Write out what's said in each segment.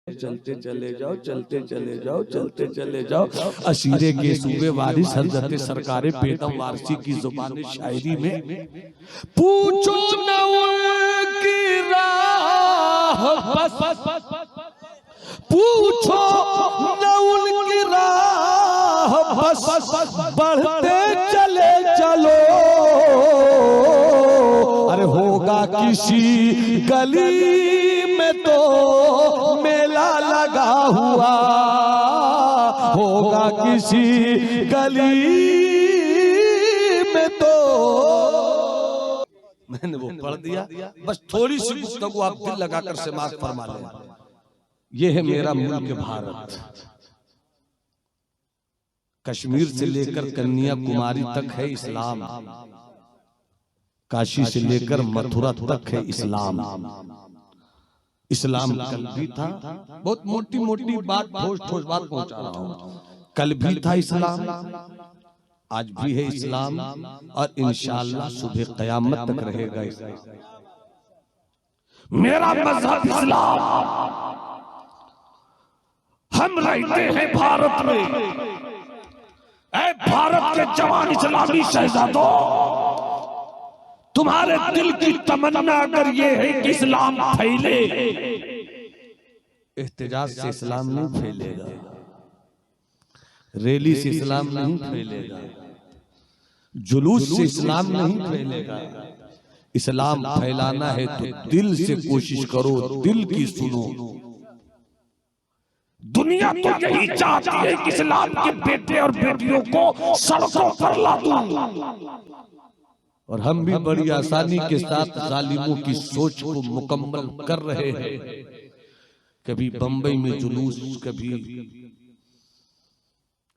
चलते चले जाओ, चलते चले जाओ, चलते चले जाओ। असीरे के सूबे वारिस हजरत सरकारे बेदम वारसी की जुबान शायरी में पूछो न उनकी राह बस, पूछो न उनकी राह बस, बढ़ते चले चलो। अरे होगा किसी गली में तो मेला लगा हुआ, होगा किसी गली में तो। मैंने वो पढ़ दिया, बस थोड़ी सी गुफ्तगू आप दिल लगाकर समाप्त फरमा लें। ये है मेरा मुल्क भारत। कश्मीर से लेकर कन्याकुमारी तक है इस्लाम, काशी से लेकर मथुरा तक है इस्लाम। इस्लाम कल भी था, बहुत मोटी मोटी बात ठोस ठोस बात पहुंचा रहा हूं। कल भी था इस्लाम, आज भी है इस्लाम, और इंशाअल्लाह सुबह क़यामत तक रहेगा इस्लाम। मेरा मजहब इस्लाम। हम रहते हैं भारत में। ऐ भारत के जवान इस्लामी शहजादों, तुम्हारे दिल की तमन्ना अगर ये है कि इस्लाम फैले, एहतजाज से इस्लाम नहीं फैलेगा, रैली से इस्लाम नहीं फैलेगा, जुलूस से इस्लाम नहीं फैलेगा। इस्लाम फैलाना है तो दिल से कोशिश करो, दिल की सुनो। दुनिया तो यही चाहती है कि इस्लाम के बेटे और बेटियों को सड़कों पर ला दूं, और हम भी बड़ी आसानी के साथ जालिमों की सोच को मुकम्मल कर रहे हैं। कभी बंबई में जुलूस, कभी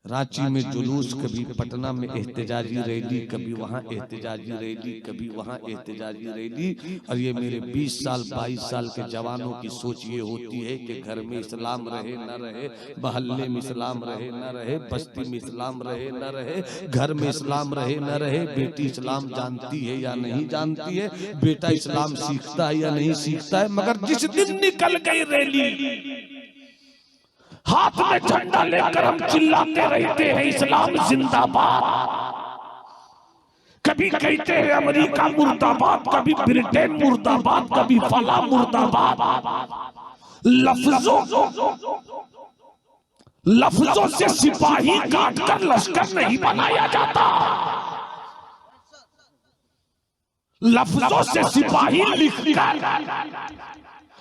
रांची में जुलूस, कभी पटना में एहतजाजी रैली, कभी वहां एहतजाजी रैली, कभी वहां एहतजाजी रैली। और ये मेरे 20 साल 22 साल के जवानों की सोच ये होती है कि घर में इस्लाम रहे न रहे, मोहल्ले में इस्लाम रहे न रहे, बस्ती में इस्लाम रहे न रहे, घर में इस्लाम रहे न रहे, बेटी इस्लाम जानती है या नहीं जानती है, बेटा इस्लाम सीखता है या नहीं सीखता है, मगर जिस दिन निकल गई रैली, हाथ में झंडा लेकर हम चिल्लाते रहते हैं इस्लाम जिंदाबाद। कभी कहते हैं अमेरिका मुर्दाबाद, कभी ब्रिटेन मुर्दाबाद, कभी फला मुर्दाबाद। लफ्जों से सिपाही काटकर लश्कर नहीं बनाया जाता, लफ्जों से सिपाही लिखकर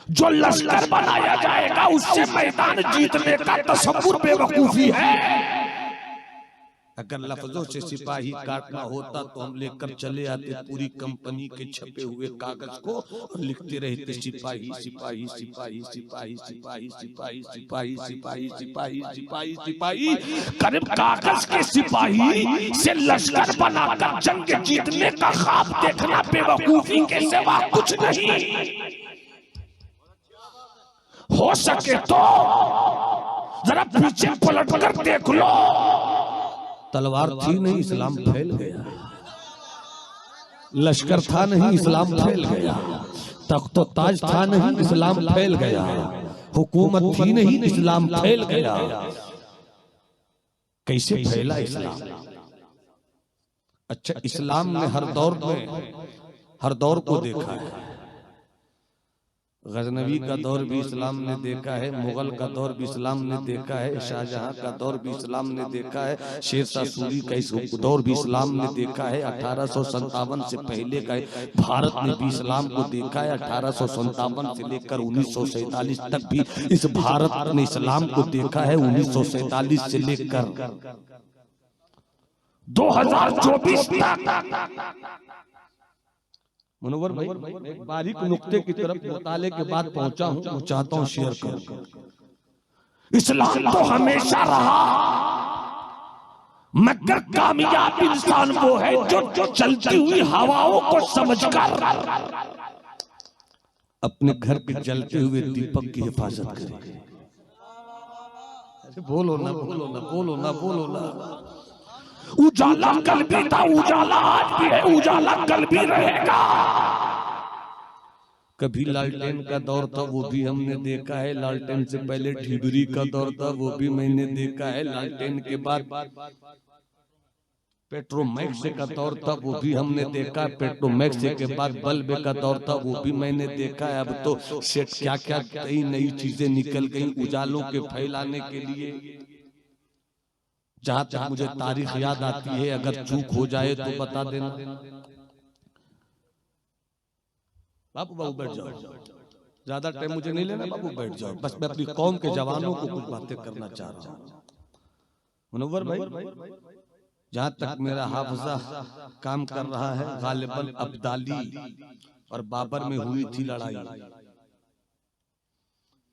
जो लश्कर बनाया जाएगा उससे मैदान जीतने का तसव्वुर बेवकूफी है। अगर लफ्जों से सिपाही काटना होता तो हम लेकर चले आते पूरी कंपनी के छपे हुए कागज को और लिखते रहते सिपाही सिपाही सिपाही सिपाही सिपाही सिपाही सिपाही सिपाही सिपाही सिपाही सिपाही। करीब कागज के सिपाही से लश्कर बनाकर जंग जीतने का ख्वाब देखना बेवकूफी के सिवा कुछ नहीं। हो सके तो जरा पीछे पलट कर देख लो, तलवार थी नहीं इस्लाम फैल गया, लश्कर था नहीं इस्लाम फैल गया, तख्तो ताज था नहीं इस्लाम फैल गया, हुकूमत थी नहीं इस्लाम फैल गया। कैसे फैला इस्लाम? अच्छा, इस्लाम ने हर दौर में हर दौर को देखा है। गजनवी का दौर भी इस्लाम ने देखा है, मुगल का दौर भी इस्लाम ने देखा है, शाहजहां का दौर भी इस्लाम ने देखा है, शेरशाह सूरी का इस दौर भी इस्लाम ने देखा है। 1857 से पहले का भारत ने भी इस्लाम को देखा है। 1857 से लेकर 1947 तक भी इस भारत ने इस्लाम को देखा है। 1947 से लेकर 2024 तक। मुनव्वर भाई, एक बारीक नुक्ते की तरफ मुताले के बाद पहुंचा हूं, मैं चाहता हूं शेयर करूं। इस्लाम तो हमेशा रहा, मगर कामयाब इंसान वो है जो चलती हुई हवाओं को समझकर अपने घर के जलते हुए दीपक की हिफाजत करे। बोलो ना, बोलो ना, बोलो ना, बोलो ना। उजाला कल भी था, उजाला आज भी है, उजाला कल भी रहेगा। कभी लालटेन का दौर था, वो भी हमने देखा है। लालटेन से पहले ढिबरी का दौर था, वो भी मैंने देखा है। लालटेन के बाद पेट्रोमैक्स का दौर था, वो भी हमने देखा है। पेट्रोमैक्स के बाद बल्ब का दौर था, वो भी मैंने देखा है। अब तो सेट क्या क्या कई नई चीजें निकल गई उजालों के फैलाने के लिए। जहां तक मुझे तारीख याद आती है, अगर चूक हो जाए तो बता देना। बाबू बाबू बैठ जाओ, ज्यादा टाइम मुझे नहीं लेना बाबू, बैठ जाओ। बस मैं अपनी कौम के जवानों को कुछ बातें करना चाह रहा हूं। मुनव्वर भाई, जहां तक मेरा हाफजा काम कर रहा है, गालिबन अब्दाली और बाबर में हुई थी लड़ाई।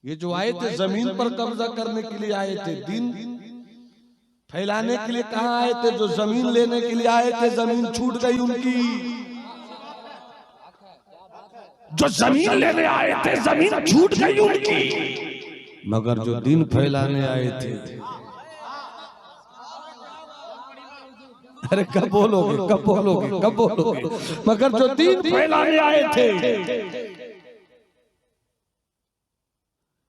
ये जो आए थे जमीन पर कब्जा करने के लिए आए थे, दिन फैलाने के लिए कहां आए थे? जो जमीन लेने के लिए आए थे, जमीन छूट गई उनकी। जो जमीन लेने आए थे, जमीन छूट गई उनकी। मगर जो दिन फैलाने आए थे, अरे कब बोलोगे, कब बोलोगे, कब बोलोगे? मगर जो दिन फैलाने आए थे,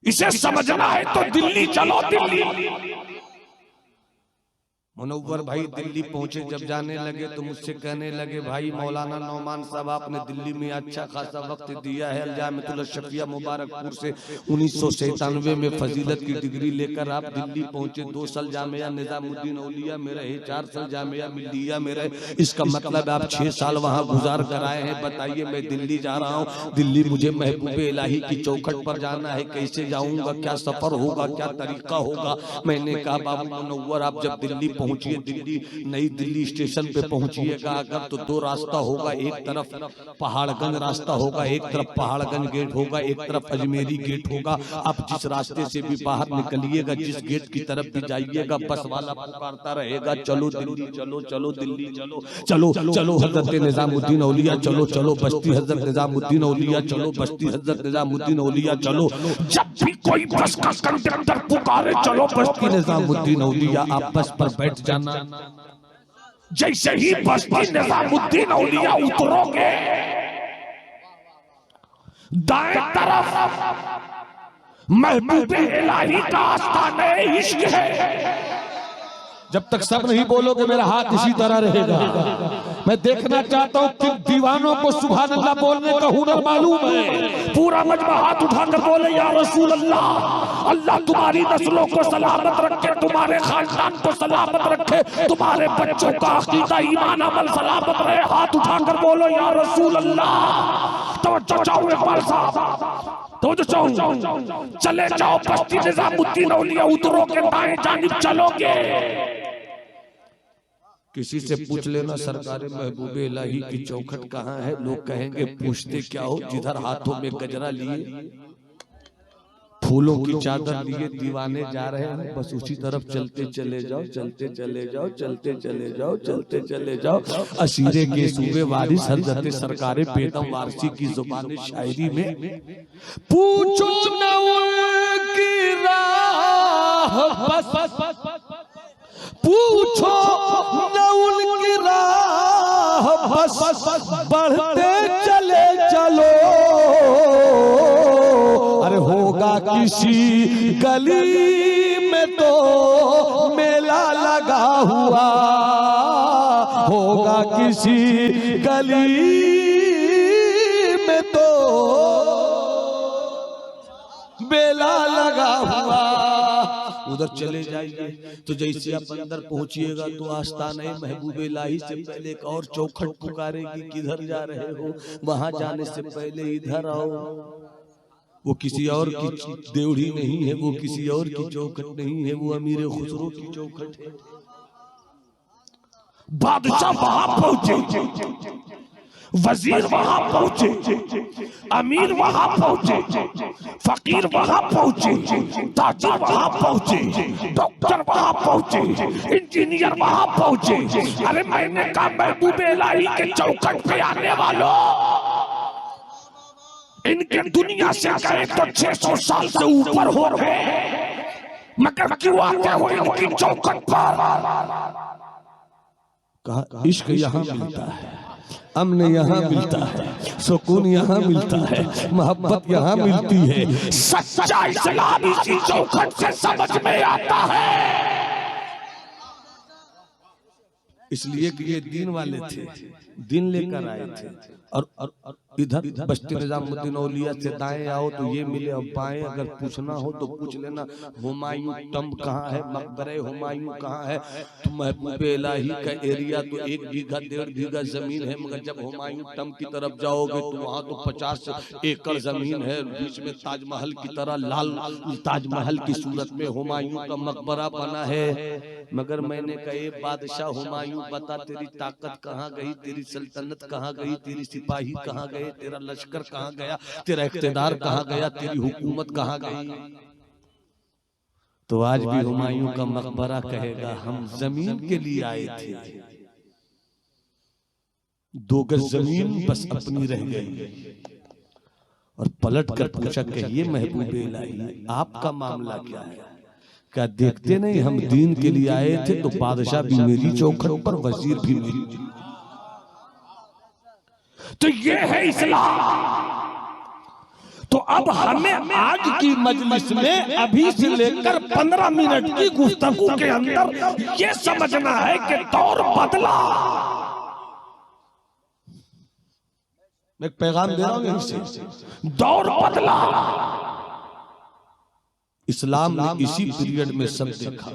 इसे समझना है तो दिल्ली चलो, दिल्ली। मुनव्वर भाई दिल्ली पहुंचे, जब जाने लगे तो मुझसे कहने लगे, भाई मौलाना नौमान साहब आपने दिल्ली में अच्छा खासा वक्त दिया है। अल-जामिअतुल शफिया मुबारकपुर से 1997 में फजीलत की डिग्री लेकर आप दिल्ली पहुंचे। 2 साल जामिया निजामुद्दीन औलिया में रहे, 4 साल जामिया मिल्लिया में रहे। इसका मतलब आप 6 साल वहां गुजार कर आए हैं। बताइए मैं दिल्ली जा रहा हूँ, दिल्ली मुझे महबूबे इलाही की चौखट पर जाना है, कैसे जाऊंगा, क्या सफर होगा, क्या तरीका होगा? मैंने कहा बाबू मुनव्वर आप जब दिल्ली पहुंचिए, दिल्ली नई दिल्ली स्टेशन पे पहुंचिएगा अगर तो 2 रास्ता होगा। एक तरफ पहाड़गंज रास्ता होगा, एक तरफ पहाड़गंज गेट होगा, एक तरफ अजमेरी गेट होगा। आप जिस रास्ते से भी बाहर निकलिएगा, जिस गेट की तरफ भी जाइएगा, बस वाला पुकारता रहेगा, चलो दिल्ली चलो, चलो दिल्ली चलो, चलो चलो हजरत निजामुद्दीन औलिया चलो, चलो बस्ती हजरत निजामुद्दीन औलिया चलो, बस्ती हजरत निजामुद्दीन औलिया चलो। जब भी कोई बस का कंडक्टर पुकारे चलो बस्ती निजामुद्दीन औलिया, आप बस पर बैठ जाना। जैसे ही बस्ती निजामुद्दीन औलिया उतरोगे, दाएं तरफ महबूबे इलाही का आस्थान इश्क है। जब तक सब नहीं बोलोगे मेरा हाथ इसी तरह रहेगा। मैं देखना चाहता हूँ कि दीवानों को सुभान अल्लाह बोलने का हुनर मालूम है। पूरा मजमा हाथ उठाकर बोले या रसूल अल्लाह, अल्लाह तुम्हारी नस्लों को सलामत रखे, तुम्हारे खानदान को सलामत रखे, तुम्हारे बच्चों का अकीदा ईमान अमल सलामत रहे। हाथ उठाकर बोलो या रसूल अल्लाह। तो चाचाओ इकबाल साहब, तो चले जाओ बस्ती निजामुद्दीन औलिया, उतरोगे दाएं जानिब चलोगे। किसी से पूछ लेना सरकारे महबूबे इलाही की चौखट कहाँ है, लोग कहेंगे पूछते क्या हो, जिधर हाथों में गजरा लिए फूलों की चादर लिए दीवाने जा रहे हैं, बस उसी तरफ चलते चले जाओ, चलते चले जाओ, चलते चले जाओ, चलते चले जाओ। असीरे के सूबे वारिस हजरत सरकारे बेदम वारसी की जुबान शायरी में पूछो न उनकी राह, बस पूछो न उनकी राह, बस बढ़ते चले चलो। अरे होगा किसी गली में तो मेला लगा हुआ, होगा किसी गली में तो मेला लगा हुआ। उधर चले जाइए तो जैसे आप अंदर पहुंचिएगा तो आस्थाने महबूबे इलाही से पहले एक और चौखट पुकारेगी, किधर जा रहे हो? वहां जाने से पहले इधर आओ। वो किसी और की देवड़ी नहीं है, वो किसी और की चौखट नहीं है, वो अमीर खुसरो की चौखट है। बादशाह वहां पहुंचे, वजीर वहां पहुंचे, अमीर वहां पहुंचे, फकीर वहां पहुंचे, ताजिर वहां पहुंचे, डॉक्टर वहां पहुंचे, इंजीनियर वहां पहुंचे। अरे मैंने कहा महबूबे इलाही के चौखट पे आने वालों, इनके दुनिया से गए तो 600 साल से ऊपर हो गए, मगर क्यों आते हो इनकी चौखट पर? कहा इश्क यहाँ मिलता है, अमन यहाँ मिलता है, सुकून यहाँ मिलता है, मोहब्बत यहाँ मिलती है। सच्चा इस्लाम इसी चौखट से समझ में आता है। इसलिए कि ये दीन वाले थे, दिन लेकर आए थे। और इधर बस्ती निजामुद्दीन औलिया से दाएं आओ तो ये मिले, और बाएं अगर पूछना हो तो पूछ लेना हुमायूं टम्ब कहाँ है, मकबरे हुमायूं कहाँ है। तो महबूब इलाही का एरिया तो 1 बीघा 1.5 बीघा जमीन है, मगर जब हुमायूं टम्ब की तरफ जाओगे तो वहाँ तो 50 एकड़ जमीन है। बीच में ताजमहल की तरह लाल ताजमहल की सूरत में हुमायूं का मकबरा बना है। मगर मैंने कहे बादशाह हुमायूं बता, तेरी ताकत कहाँ गई, तेरी सल्तनत कहाँ गई, तेरी सिपाही कहाँ गए, तेरा लश्कर कहाँ गया, तेरा इख्तिदार कहाँ गया, तेरी हुकूमत कहाँ गई। तो आज भी हुमायूं का मकबरा कहेगा हम जमीन के लिए आए थे, 2 गज जमीन बस अपनी रह गई। और पलट कर पूछा कहिए महबूब इलाही आपका मामला क्या है। क्या देखते नहीं हम दीन के लिए आए थे तो बादशाह भी मेरी चौखट पर, वजीर भी मेरी। तो ये है इस्लाम। तो अब हमें आज की मजलिस में अभी से लेकर 15 मिनट की गुफ्तगू के अंदर ये समझना है कि दौर बदला। मैं एक पैगाम दे रहा हूं यहीं से, दौर बदला। इस्लाम ने इसी पीरियड में सब देखा।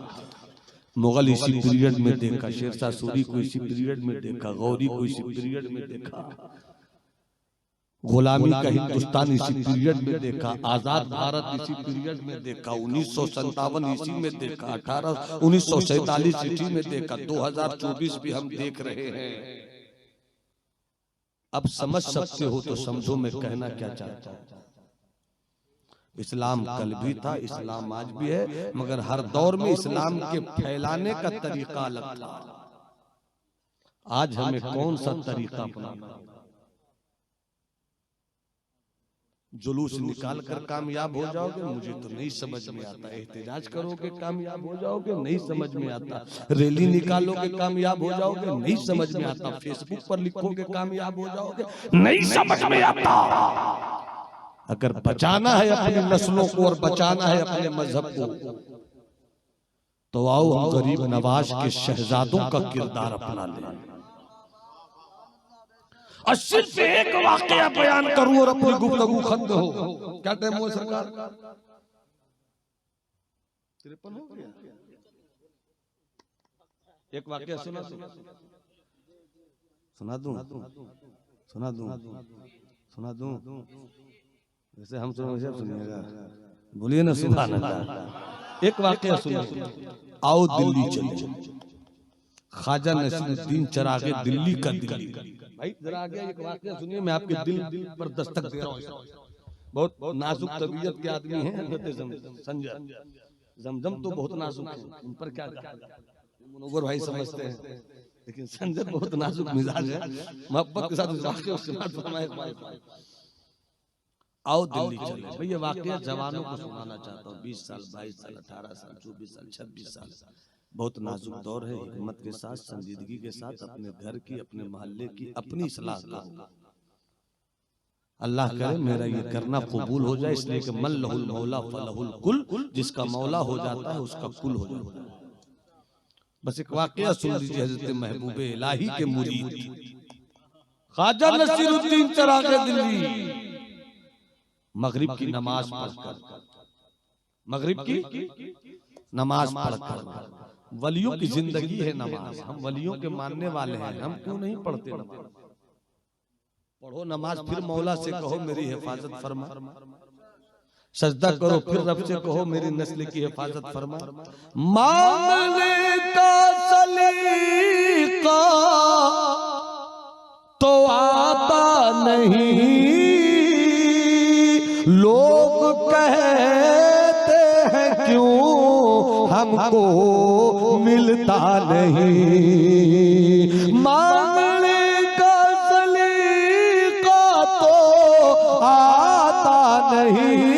मुगल इसी पीरियड में देखा, शेरशाह सूरी को इसी पीरियड में देखा, गौरी को इसी पीरियड में देखा, गुलामी का हिंदुस्तान इसी पीरियड में देखा, आजाद भारत इसी पीरियड में देखा, 1957 इसी में देखा, 1947 इसी में देखा, 2024 भी हम देख रहे हैं। अब समझ सकते हो तो समझो मैं कहना क्या चाहता हूं। इस्लाम कल भी था, इस्लाम आज भी है, मगर हर दौर में इस्लाम के फैलाने का तरीका अलग था। आज हमें कौन सा तरीका अपनाना। जुलूस निकाल कर कामयाब हो जाओगे, मुझे तो नहीं समझ में आता। एहतजाज करोगे कामयाब हो जाओगे, नहीं समझ में आता। रैली निकालोगे कामयाब हो जाओगे, नहीं समझ में आता। फेसबुक पर लिखोगे कामयाब हो जाओगे, नहीं समझ में आता। अगर बचाना है अपनी नस्लों को और बचाना है अपने मजहब को, तो आओ हम गरीब नवाज के शहजादों का किरदार अपना लें। और सिर्फ एक वाकया बयान करूं और अपनी गुफ्तगू खत्म हो। क्या टाइम हुआ सरकार? 53 हो गया। एक वाकया सुना दूं? जैसे हम सुनिएगा, बोलिए ना सुभान अल्लाह। एक वाकया सुनिए। आओ दिल्ली चलो। ख्वाजा नसीरुद्दीन चरागे दिल्ली का दिल्ली। भाई जरा आगे एक वाकया सुनिए, मैं आपके दिल पर दस्तक दे रहा हूँ। बहुत नाजुक तबीयत के आदमी हैं संजय। जमजम तो बहुत नाजुक है, उन पर क्या कहा, मुनव्वर भाई समझते हैं, लेकिन संजय बहुत नाजुक मिजाज है। मोहब्बत के साथ वाकया उसके बाद फरमाए। आओ दिल्ली चलो। भाई ये वाकया जवानों को सुनाना चाहता हूँ। 20 साल 22 साल 18 साल 24 साल 26 साल बहुत नाजुक दौर है। हिम्मत के साथ, संजीदगी के साथ अपने घर की, अपने मोहल्ले की, अपनी इस्लाह करो। अल्लाह करे मेरा ये करना कबूल हो जाए, इसलिए कि मन लहुल मौला फलहुल कुल, जिसका मौला हो जाता है उसका कुल हो जाता है। बस एक वाकया सुन लीजिए। हजरत महबूब इलाही के मुरीद ख्वाजा नसीरुद्दीन चरागे दिल्ली मगरिब की नमाज पढ़कर, मगरिब की नमाज पढ़कर, वलियों की जिंदगी है नमाज। हम वलियों के मानने वाले हैं, हम क्यों नहीं पढ़ते नमाज? पढ़ो नमाज, फिर मौला से कहो मेरी हिफाजत फरमा। सजदा करो, फिर रब से कहो मेरी नस्ल की हिफाजत फरमा। मांगने का सलीका तो आता नहीं, लोग कहते हैं क्यों हमको मिलता नहीं। मांगने का सलीका तो आता नहीं,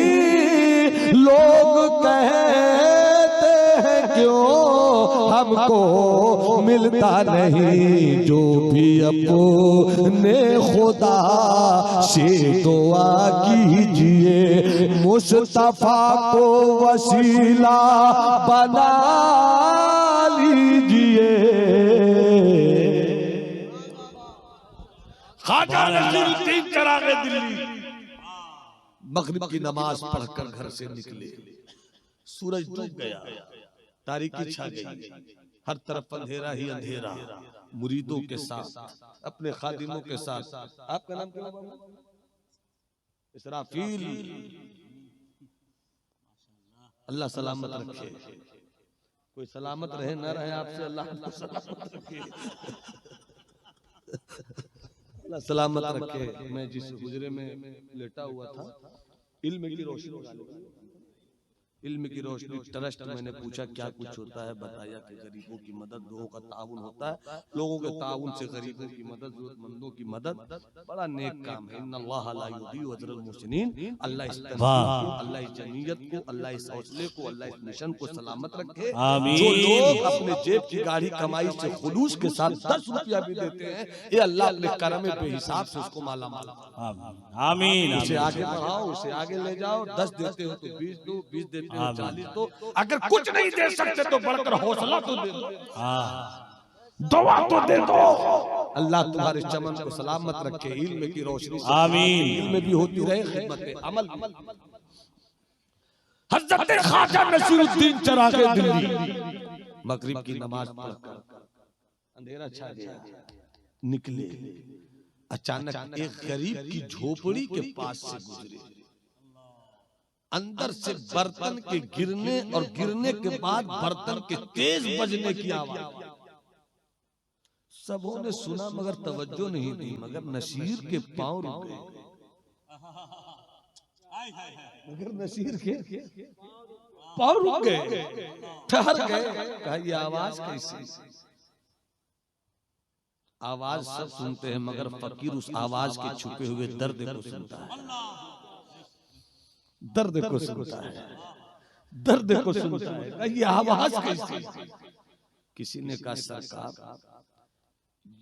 लोग कहते हैं क्यों हमको मिलता नहीं। जो भी अपो ने खुदा से दुआ कीजिए, मुस्तफा को वसीला बना लीजिए। ख्वाजा नसीरुद्दीन चिरागे दिल्ली मगरिब की नमाज पढ़कर घर से निकले। सूरज डूब गया, तारीकी छा गई, हर तरफ अंधेरा ही अंधेरा। मुरीदों के साथ, अपने खादिमों के साथ। आपका नाम क्या है? इसराफील। अल्लाह सलामत रखे। कोई सलामत रहे न रहे, आपसे अल्लाह सलामत रखे। अल्लाह सलामत रखे। मैं जिस हुजरे में लेटा हुआ था, इल्म की रोशनी, इल्म की रोशनी ट्रस्ट, मैंने पूछा क्या कुछ होता है, बताया कि गरीबों की मदद, लोगों का ताउन होता है, लोगों के ताउन से गरीबों की मदद, जरूरतमंदों की मदद, बड़ा नेक काम है। इन्नल्लाह ला युज़ीउ अजरल मुहसिनीन। अल्लाह इस तनसीब को, अल्लाह इस जमीयत को, अल्लाह इस हौसले को, अल्लाह इस मिशन को सलामत रखे। जो लोग अपने जेब की गाढ़ी कमाई से खुलूस के साथ 10 रुपया भी देते हैं, ये अल्लाह अपने करम बेहिसाब से उसको माला माल। आमीन। उसे आगे बढ़ाओ, उसे आगे ले जाओ। 10 देते हो तो 20 दो, 20 देते हो 40 दो। अगर कुछ नहीं दे सकते तो बढ़कर हौसला तो दे दो, दुआ तो दे दो। अल्लाह तुम्हारे चमन को सलामत रखे, इल्म की रोशनी से आमीन। इल्म भी होती रहे, खिदमत अमल। हज़रत ख्वाजा नसीरुद्दीन चिरागे दिल्ली मगरिब की नमाज पढ़कर अंधेरा छा गया, निकले। अचानक एक गरीब की झोपड़ी के पास से गुजरे। अंदर से बर्तन के गिरने और गिरने के बाद बर्तन के तेज बजने की आवाज। सबों ने सुना मगर तवज्जो नहीं दी, मगर नसीर के पांव रुक गए। मगर नसीर के पांव रुक गए, ठहर गए। कहा ये आवाज कैसी? आवाज सब सुनते हैं मगर फकीर उस आवाज के छुपे हुए दर्द को सुनता है, दर्द को सुनता है, दर्द को सुनता है। ये आवाज कैसी? किसी ने कहा सरकार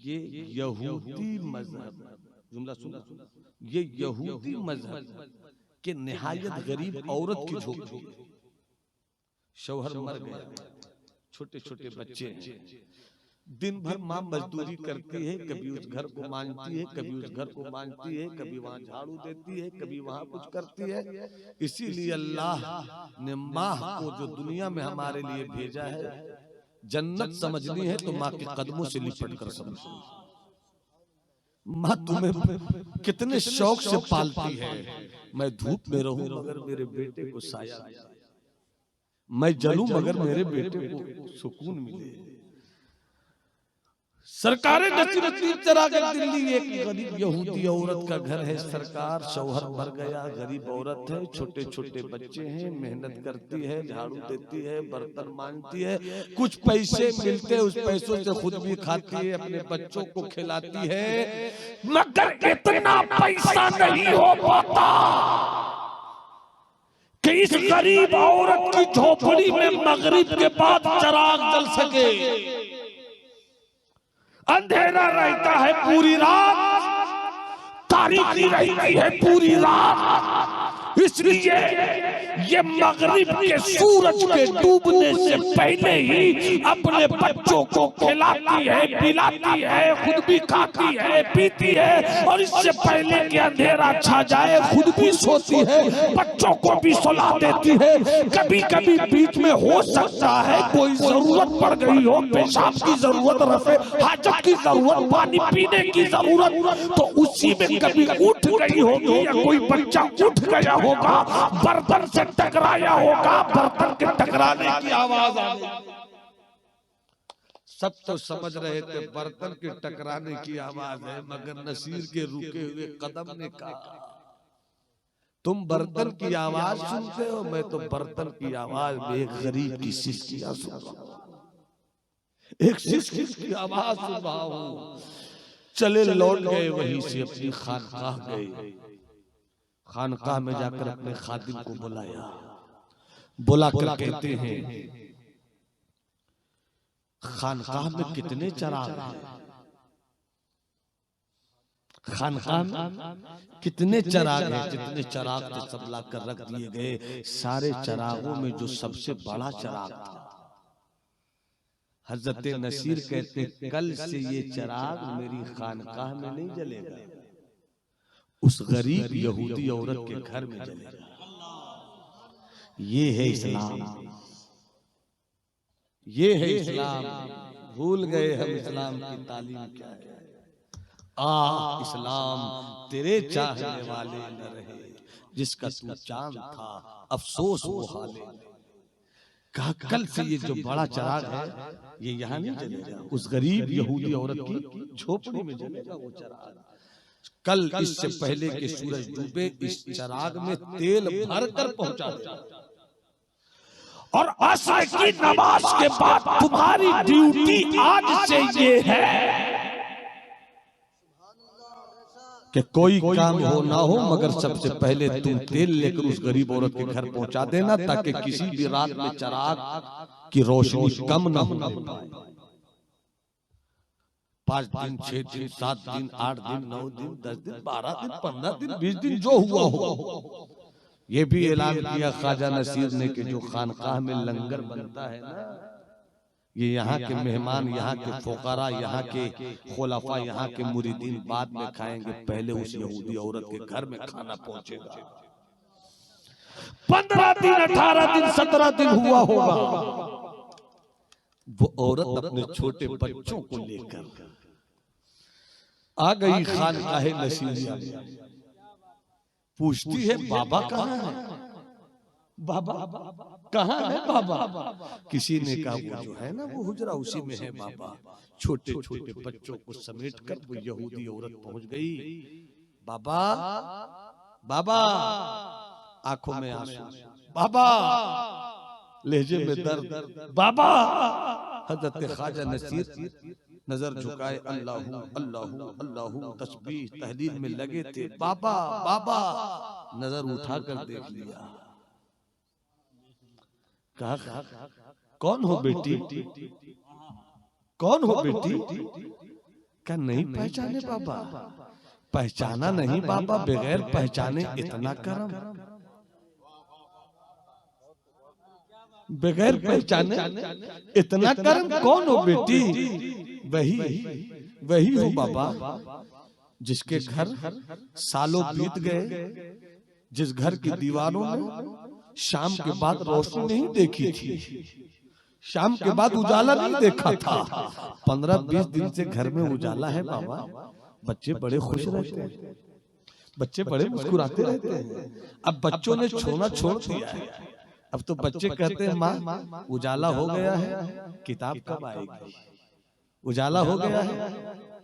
ये यहूदी मजहब, जुमला सुना, ये यहूदी मजहब के निहायत गरीब औरत की झोपड़ी। शौहर मर गया, छोटे छोटे बच्चे, दिन भर माँ मजदूरी करती है, कभी उस घर को मांजती है, कभी उस घर को मांजती है, कभी वहां झाड़ू देती है, कभी वहां कुछ करती है। इसीलिए अल्लाह ने माँ को जो दुनिया में हमारे लिए भेजा है, जन्नत समझनी है तो माँ के कदमों से लिपट कर समझो। माँ तुम्हें कितने शौक से पालती है। मैं धूप में रहूं मगर मेरे बेटे को साया, मैं जलूं मगर मेरे बेटे को सुकून मिले। सरकार नसीरुद्दीन चिरागे दिल्ली एक गरीब यहूदी औरत का घर है। सरकार शौहर मर गया, गरीब औरत है, छोटे छोटे बच्चे हैं, मेहनत करती है, झाड़ू देती है, बर्तन मांजती है, कुछ पैसे मिलते हैं, उस पैसों से खुद भी खाती है, अपने बच्चों को खिलाती है। मगर इतना पैसा नहीं हो पाता कि इस गरीब औरत की झोपड़ी में मगरिब के बाद चिराग जल सके। अंधेरा रहता है पूरी रात, तारीकी रहती है पूरी रात। इसलिए ये मगरिब के सूरज के डूबने से पहले ही अपने बच्चों को खिलाती है, पिलाती है, खुद भी खाती है, पीती है, और इससे पहले कि अंधेरा छा जाए खुद भी सोती है, बच्चों को भी सुला देती है। कभी कभी बीच में हो सकता है कोई जरूरत पड़ गई हो, पेशाब की जरूरत, रफे हाजत की जरूरत, पानी पीने की जरूरत, तो उसी में कभी उठ गई होगी या कोई बच्चा उठ गया होगा, बर्तन से टकराया होगा, बर्तन के टकराने की आवाज आ गई। सब तो समझ रहे थे बर्तन के टकराने की आवाज है, मगर नसीर के रुके हुए कदम ने कहा तुम बर्तन की आवाज सुनते हो, मैं तो बर्तन की आवाज में एक गरीब की सिसकियां सुन रहा हूं, एक सिसकी की आवाज सुन रहा हूं। चले लौट गए, वहीं से अपनी खानकाह गए। खानकाह में जाकर अपने खादिम को बुलाया, बुलाकर कहते हैं खानकाह में कितने चिराग हैं? खानकाह में कितने चराग हैं, जितने चराग थे सब ला कर रख दिए गए। सारे चरागों में जो सबसे बड़ा चराग था, हजरत नसीर कहते कल से ये चराग मेरी खानकाह में नहीं जलेगा, उस गरीब यहूदी औरत के घर में जलेगा। ये है इस्लाम, ये है इस्लाम। भूल गए हम इस्लाम की तालीम क्या है। इस्लाम तेरे चाहने वाले न रहे, जिसका तू चांद था अफसोस वो हाले। कहा कल से ये जो बड़ा चराग है ये यहाँ नहीं जलेगा, उस गरीब यहूदी औरत की झोपड़ी में जलेगा वो चराग। कल इससे पहले कि सूरज डूबे इस चराग में तेल भर कर पहुंचा दे, और असर की नमाज के बाद तुम्हारी ड्यूटी आज से ये है कि कोई काम हो ना हो, मगर सबसे पहले तुम तेल लेकर उस गरीब औरत के घर पहुंचा देना, ताकि किसी भी रात में चराग की रोशनी कम ना हो पाए। 5 दिन 6 दिन 7 दिन 8 दिन 9 दिन 10 दिन 12 दिन 15 दिन 20 दिन जो हुआ हो। ये भी ऐलान किया ख्वाजा नसीर ने कि जो खानकाह में लंगर बनता है ना, ये यहाँ के मेहमान, यहाँ के फुकरा, यहाँ के खुलाफा, यहाँ के मुरीदीन बाद में खाएंगे, पहले उस यहूदी औरत के घर में खाना पहुंचेगा। 15 दिन 18 दिन 17 दिन हुआ होगा, वो औरत अपने छोटे बच्चों को लेकर आ गई खानकाह नसीरिया में। पूछती है बाबा कहाँ है, बाबा कहाँ है बाबा। किसी ने कहा वो जो है ना वो हुजरा उसी में है बाबा। छोटे छोटे बच्चों को समेट कर वो यहूदी औरत पहुंच गई। बाबा बाबा, आंखों में आंसू, बाबा लहजे में दर्द, बाबा। हजरत ख्वाजा नसीर नजर झुकाए, अल्लाहू अल्लाहू अल्लाहू तस्बीह तहलील में लगे थे। बाबा बाबा, नजर उठाकर देख लिया। कहा कौन हो बेटी, कौन हो बेटी। क्या नहीं पहचाने बाबा। पहचाना नहीं बाबा, बगैर पहचाने इतना करम, बगैर पहचाने इतना करम। कौन हो बेटी। वही हो बाबा जिसके घर सालों बीत गए, जिस घर की दीवारों में शाम के बाद रोशनी नहीं देखी थी, शाम के बाद उजाला नहीं देखा था। 15-20 दिन से घर में उजाला है बाबा। बच्चे बड़े खुश रहते हैं, बच्चे बड़े मुस्कुराते रहते हैं। अब बच्चों ने छोड़ना छोड़ दिया है। अब तो बच्चे कहते हैं माँ उजाला हो गया है, किताब कब आएगी। उजाला हो गया है,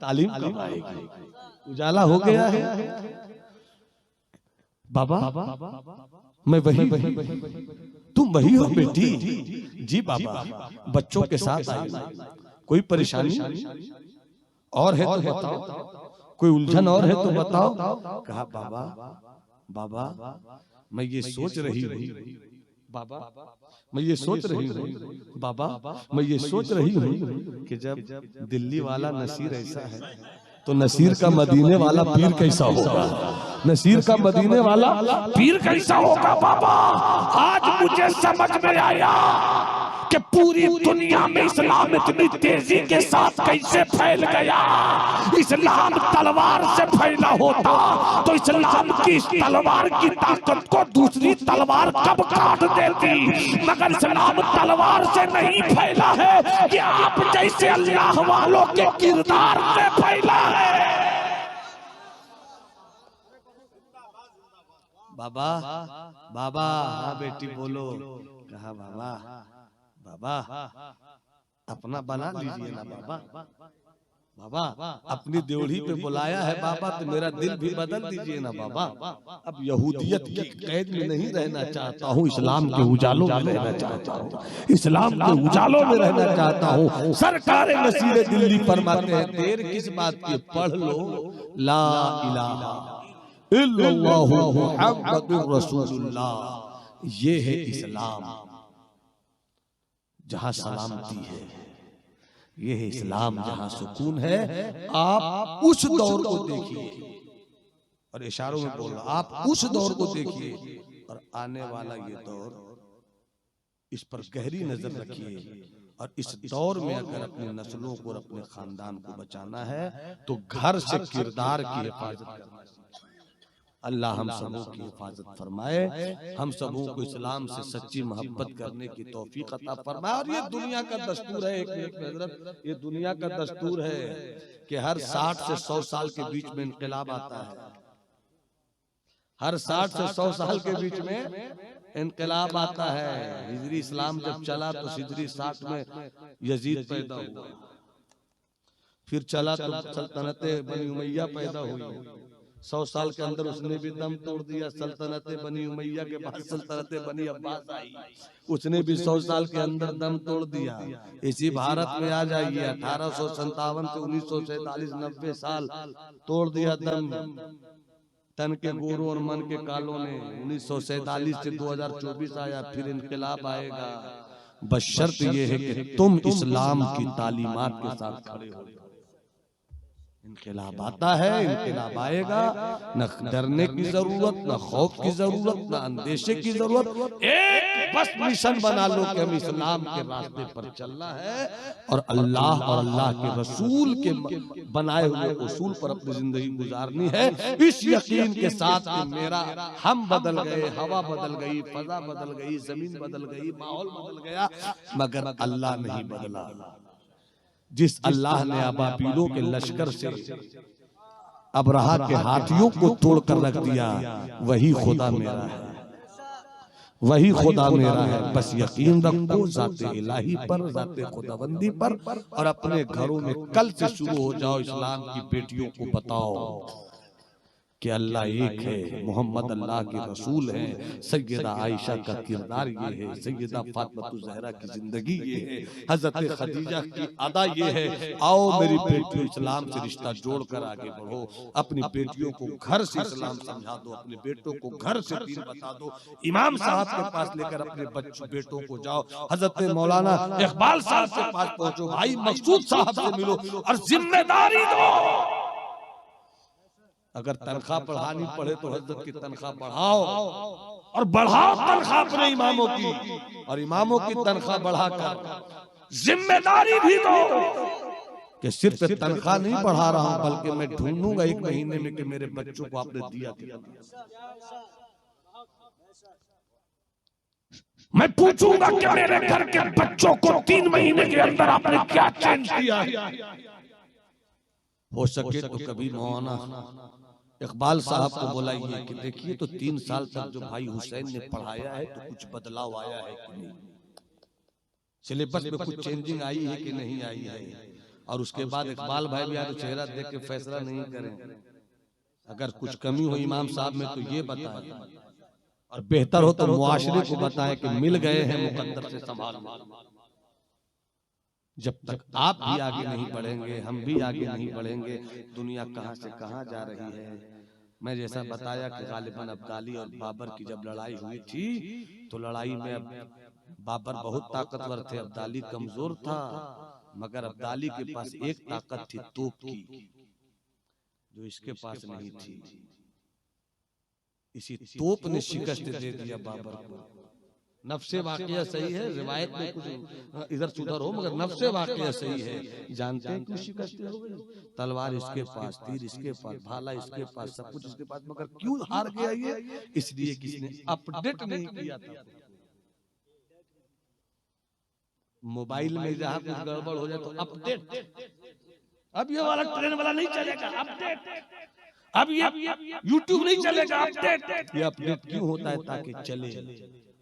तालीम कब आएगी। उजाला हो गया है बाबा, मैं वही तुम वही हो बेटी। जी बाबा, बच्चों के साथ आई। कोई परेशानी और है तो बताओ, कोई उलझन और है तो बताओ। कहा बाबा बाबा मैं ये सोच रही हूँ, बाबा मैं ये सोच रही हूँ, बाबा मैं ये सोच रही हूँ कि जब दिल्ली वाला नसीर ऐसा है तो नसीर का मदीने वाला पीर कैसा होगा। नसीर का मदीने वाला पीर कैसा होगा। बाबा आज मुझे समझ में आया कि पूरी दुनिया में इस्लाम इतनी तेजी के साथ कैसे फैल गया। इस्लाम तलवार से फैला होता तो इस्लाम की इस तलवार की ताकत को दूसरी तलवार कब काट देती। मगर इस्लाम तलवार से नहीं फैला है, कि आप जैसे अल्लाह वालों के किरदार से फैला है। बाबा बाबा, हाँ बेटी बोलो। कहा बाबा बाबा अपना बना लीजिए ना बाबा। बाबा अपनी ड्योढ़ी पे बुलाया है बाबा, तो मेरा दिल भी बदल दीजिए ना बाबा। अब यहूदियत की कैद में नहीं रहना चाहता हूँ, इस्लाम के उजालों में रहना चाहता हूँ, इस्लाम के उजालों में रहना चाहता हूँ। सरकार नसीर दिल्ली फरमाते हैं देर किस बात की, पढ़ लो ला इलाहा इल्लल्लाहु मुहम्मदुर रसूलुल्लाह। ये है इस्लाम जहाँ सलामती है, ये है इस्लाम जहां सुकून है। आप उस दौर को देखिए, और इशारों में बोल रहा, आप उस दौर को देखिए और आने वाला ये दौर, इस पर गहरी नजर रखिए। और इस दौर में अगर अपनी नस्लों को और अपने खानदान को बचाना है तो घर से किरदार की हिफाजत करना है। अल्लाह हम सबों की हिफाजत फरमाए, हम सबों को इस्लाम से सच्ची मोहब्बत करने की तौफीक अता फरमाए। और ये दुनिया का दस्तूर है, एक मिनट में हजरत, ये दुनिया का दस्तूर है कि हर 60 से 100 साल के बीच में इनकलाब आता है। हर 60 से 100 साल के बीच में इनकलाब आता है। हिजरी इस्लाम जब चला तो हिजरी 60 में यजीद पैदा हुआ, फिर चला तो सल्तनत बनी उमैया पैदा हुई। 100 साल के अंदर उसने भी दम तोड़ दिया। सल्तनत बनी उमैया के बाद सल्तनत बनी अब्बास आई, उसने भी 100 साल के अंदर दम तोड़ दिया। इसी भारत में आ जाइए, 1857 से 1947 90 साल तोड़ दिया दम तन के गोरों और मन के कालों ने। 1947 से 2024 आया, फिर इनकलाब आएगा। बस शर्त यह है कि तुम इस्लाम की तालीमात के साथ खड़े हो। इनकलाब आता है, इनकलाब आएगा, न डरने की जरूरत, न खौफ की जरूरत, न अंदेशे की जरूरत। एक बस मिशन बना लो कि हम इस्लाम के रास्ते पर चलना है और अल्लाह और अल्लाह के रसूल के बनाए हुए उसूल पर अपनी जिंदगी गुजारनी है। इस यकीन के साथ कि मेरा हम बदल गए, हवा बदल गई, फजा बदल गई, जमीन बदल गई, माहौल बदल गया, मगर अल्लाह नहीं बदला। जिस अल्लाह ने अबाबीलों के लश्कर से अबरहा के हाथियों को तोड़कर रख दिया, वही खुदा मेरा है, वही खुदा मेरा है। बस यकीन रखो ज़ाते इलाही पर, ज़ाते खुदाबंदी पर, और अपने घरों में कल से शुरू हो जाओ। इस्लाम की बेटियों को बताओ कि अल्लाह एक है, मोहम्मद अल्लाह के रसूल हैं। सैयदा आयशा का किरदार ये है, सैयदा फातिमा ज़हरा की जिंदगी ये है, हजरत खदीजा की अदा ये है। आओ मेरी बेटियों, इस्लाम से रिश्ता जोड़कर आगे बढ़ो। अपनी बेटियों को घर से इस्लाम समझा दो, अपने बेटों को घर से दीन बता दो। इमाम साहब के पास लेकर अपने बच्चों बेटों को जाओ, हजरत मौलाना इकबाल साहब के पास पहुंचो, भाई मकसूद साहब से मिलो और जिम्मेदारी दो। अगर तनख्वाह बढ़ानी पड़े तो हजरत की तनख्वाह बढ़ाओ, और बढ़ाओ तनख्वाह अपने इमामों की, और इमामों की तनख्वाह बढ़ाकर जिम्मेदारी भी दो कि सिर्फ तनख्वाह नहीं बढ़ा रहा हूं, बल्कि मैं ढूंढूंगा 1 महीने में कि मेरे बच्चों को आपने दिया दिया। मैं पूछूंगा कि मेरे घर के बच्चों को 3 महीने के अंदर आपने क्या चेंज किया। हो सके तो कभी मौलाना इकबाल साहब को बुलाइए कि देखिए तो 3 साल तक जो भाई हुसैन ने पढ़ाया है तो कुछ बदलाव आया है कि नहीं, सिलेबस में कुछ चेंजिंग आई है कि नहीं आई है। और उसके बाद इकबाल भाई भी आए तो चेहरा देख के फैसला नहीं करें, अगर कुछ कमी हो इमाम साहब में तो ये बताएं, और बेहतर हो तो मुआशरे को बताएं कि मिल गए हैं मुकद्दर से संभालना। जब तक आप भी आगे नहीं बढ़ेंगे, हम भी आगे नहीं बढ़ेंगे, दुनिया कहां से कहां जा रही है। मैं जैसा बताया कि गालिबन अब्दाली और बाबर की जब लड़ाई हुई थी तो लड़ाई में बाबर बहुत ताकतवर थे, अब्दाली कमजोर था, मगर अब्दाली के पास एक ताकत थी तोप की, जो इसके पास नहीं थी। इसी तोप ने शिकस्त दे दिया बाबर को। नफ्से वाकया सही है, रिवायत में कुछ इधर सुधर हो, मगर नफ्से वाकया सही है। जानते हैं क्यों शिकस्त हो गई? तलवार इसके पास, तीर इसके पास, भाला इसके पास, सब कुछ इसके पास, मगर क्यों हार गया ये? इसलिए किसने अपडेट नहीं किया था। मोबाइल में जहां कुछ गड़बड़ हो जाए तो अपडेट, अब ये वाला ट्रेन वाला नहीं चलेगा, अपडेट, अब ये यूट्यूब नहीं चलेगा, अपडेट। ये अपडेट क्यों होता है? ताकि चले,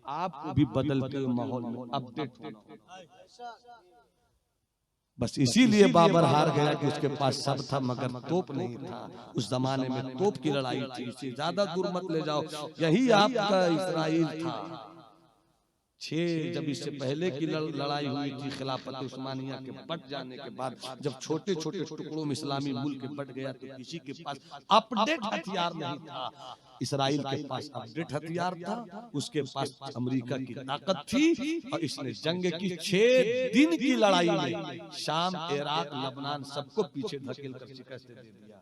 आपको भी बदलते हुए माहौल में अपडेट होना। बस इसीलिए बाबर हार गया कि उसके पास सब था मगर तोप नहीं था। उस जमाने में तोप की लड़ाई थी, इससे ज्यादा दूर मत ले जाओ, यही आपका इस्राइल था। जब इससे पहले की लड़ाई हुई थी खिलाफत उस्मानिया के बट जाने के बाद, जब छोटे छोटे टुकड़ों में इस्लामी मुल्क बट गया तो किसी के पास अपडेट हथियार नहीं था। इसराइल के पास अपडेट हथियार था, उसके पास अमेरिका की ताकत थी, और इसने जंग की 6 दिन की लड़ाई में शाम, इराक, लबनान सबको पीछे धकेल कर शिकस्त दे दिया।